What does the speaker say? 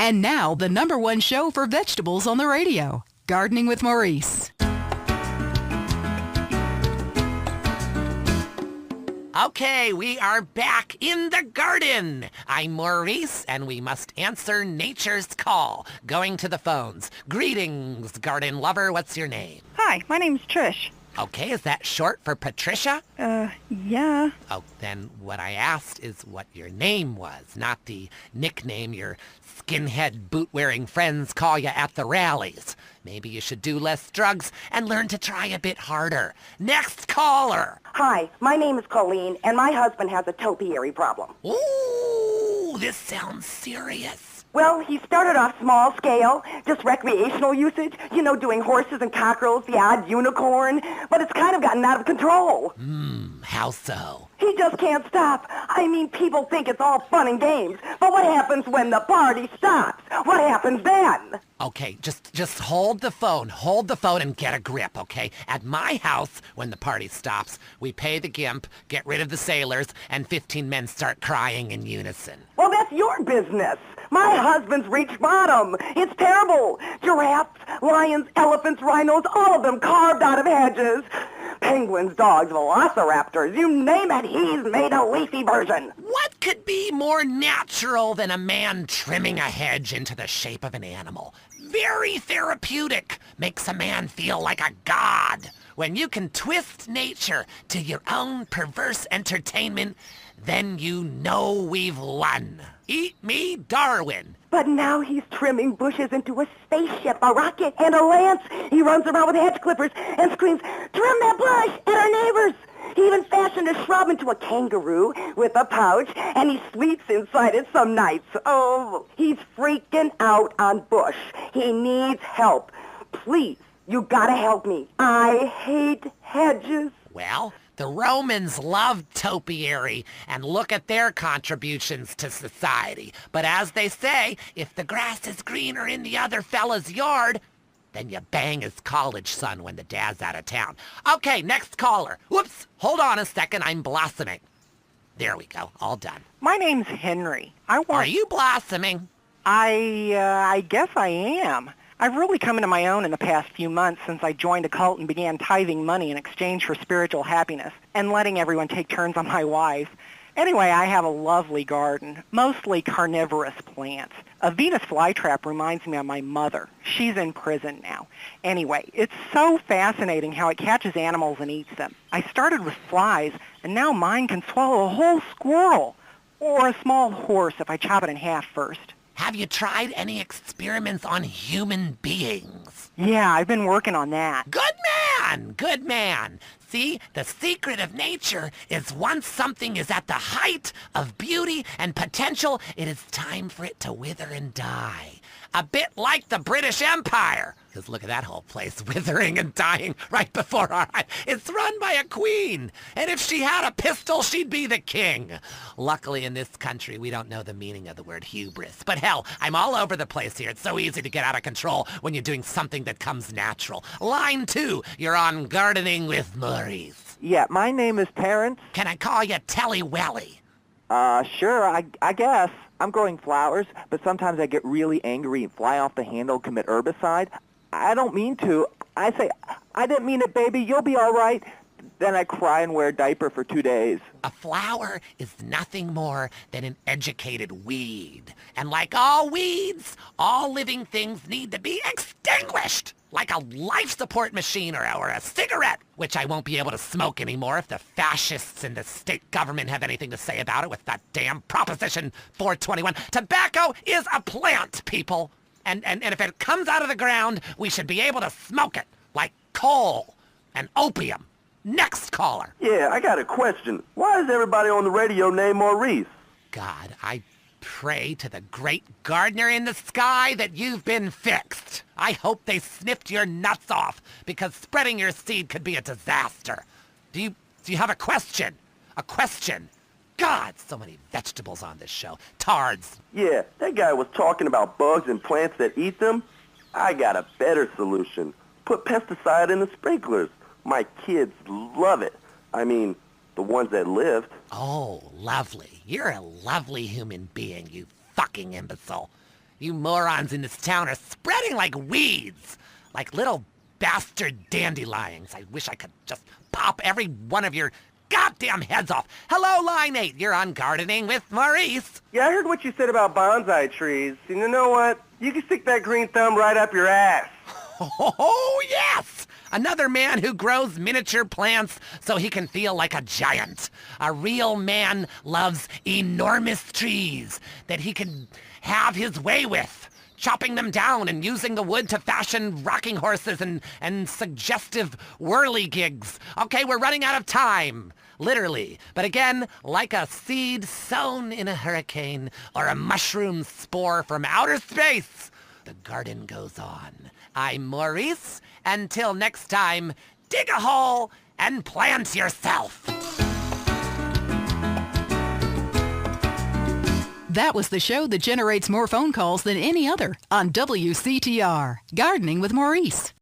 And now, the #1 show for vegetables on the radio, Gardening with Maurice. Okay, we are back in the garden. I'm Maurice, and we must answer nature's call. Going to the phones. Greetings, garden lover. What's your name? Hi, my name's Trish. Okay, is that short for Patricia? Yeah. Oh, then what I asked is what your name was, not the nickname your skinhead boot-wearing friends call you at the rallies. Maybe you should do less drugs and learn to try a bit harder. Next caller. Hi, my name is Colleen, and my husband has a topiary problem. Ooh, this sounds serious. Well, he started off small scale, just recreational usage, doing horses and cockerels, the odd unicorn, but it's kind of gotten out of control. How so? He just can't stop. I mean, people think it's all fun and games, but what happens when the party stops? What happens then? Okay, just hold the phone and get a grip, okay? At my house, when the party stops, we pay the gimp, get rid of the sailors, and 15 men start crying in unison. Well, that's your business. My husband's reached bottom. It's terrible. Giraffes, lions, elephants, rhinos, all of them carved out of hedges. Penguins, dogs, velociraptors, you name it, he's made a leafy version. What could be more natural than a man trimming a hedge into the shape of an animal? Very therapeutic. Makes a man feel like a god. When you can twist nature to your own perverse entertainment, then you know we've won. Eat me, Darwin. But now he's trimming bushes into a spaceship, a rocket, and a lance. He runs around with hedge clippers and screams, "Trim that bush!" at our neighbors. He even fashioned a shrub into a kangaroo with a pouch, and he sleeps inside it some nights. Oh, he's freaking out on Bush. He needs help. Please, you gotta help me. I hate hedges. Well, the Romans loved topiary, and look at their contributions to society. But as they say, if the grass is greener in the other fella's yard, then you bang his college son when the dad's out of town. Okay, next caller. Whoops, hold on a second, I'm blossoming. There we go, all done. My name's Henry. Are you blossoming? I guess I am. I've really come into my own in the past few months since I joined a cult and began tithing money in exchange for spiritual happiness and letting everyone take turns on my wife. Anyway, I have a lovely garden, mostly carnivorous plants. A Venus flytrap reminds me of my mother. She's in prison now. Anyway, it's so fascinating how it catches animals and eats them. I started with flies, and now mine can swallow a whole squirrel, or a small horse if I chop it in half first. Have you tried any experiments on human beings? Yeah, I've been working on that. Good man! Good man! See, the secret of nature is once something is at the height of beauty and potential, it is time for it to wither and die. A bit like the British Empire. Because look at that whole place withering and dying right before our eyes. It's run by a queen. And if she had a pistol, she'd be the king. Luckily in this country, we don't know the meaning of the word hubris. But hell, I'm all over the place here. It's so easy to get out of control when you're doing something that comes natural. Line 2, you're on Gardening with Maurice. Yeah, my name is Terrence. Can I call you Telly Welly? Sure, I guess. I'm growing flowers, but sometimes I get really angry and fly off the handle, commit herbicide. I don't mean to. I say, "I didn't mean it, baby. You'll be all right." Then I cry and wear a diaper for 2 days. A flower is nothing more than an educated weed. And like all weeds, all living things need to be extinguished. Like a life support machine or a cigarette, which I won't be able to smoke anymore if the fascists in the state government have anything to say about it with that damn Proposition 421. Tobacco is a plant, people. And if it comes out of the ground, we should be able to smoke it, like coal and opium. Next caller. Yeah, I got a question. Why is everybody on the radio named Maurice? God, I pray to the great gardener in the sky that you've been fixed. I hope they snipped your nuts off, because spreading your seed could be a disaster. Do you have a question? A question? God, so many vegetables on this show. Tards. Yeah, that guy was talking about bugs and plants that eat them. I got a better solution. Put pesticide in the sprinklers. My kids love it. I mean, the ones that lived. Oh, lovely. You're a lovely human being, you fucking imbecile. You morons in this town are spreading like weeds, like little bastard dandelions. I wish I could just pop every one of your goddamn heads off. Hello, Line 8. You're on Gardening with Maurice. Yeah, I heard what you said about bonsai trees. And you know what? You can stick that green thumb right up your ass. Oh, yes! Another man who grows miniature plants so he can feel like a giant. A real man loves enormous trees that he can have his way with, chopping them down and using the wood to fashion rocking horses and suggestive whirligigs. Okay, we're running out of time. Literally. But again, like a seed sown in a hurricane or a mushroom spore from outer space, the garden goes on. I'm Maurice. Until next time, dig a hole and plant yourself. That was the show that generates more phone calls than any other on WCTR. Gardening with Maurice.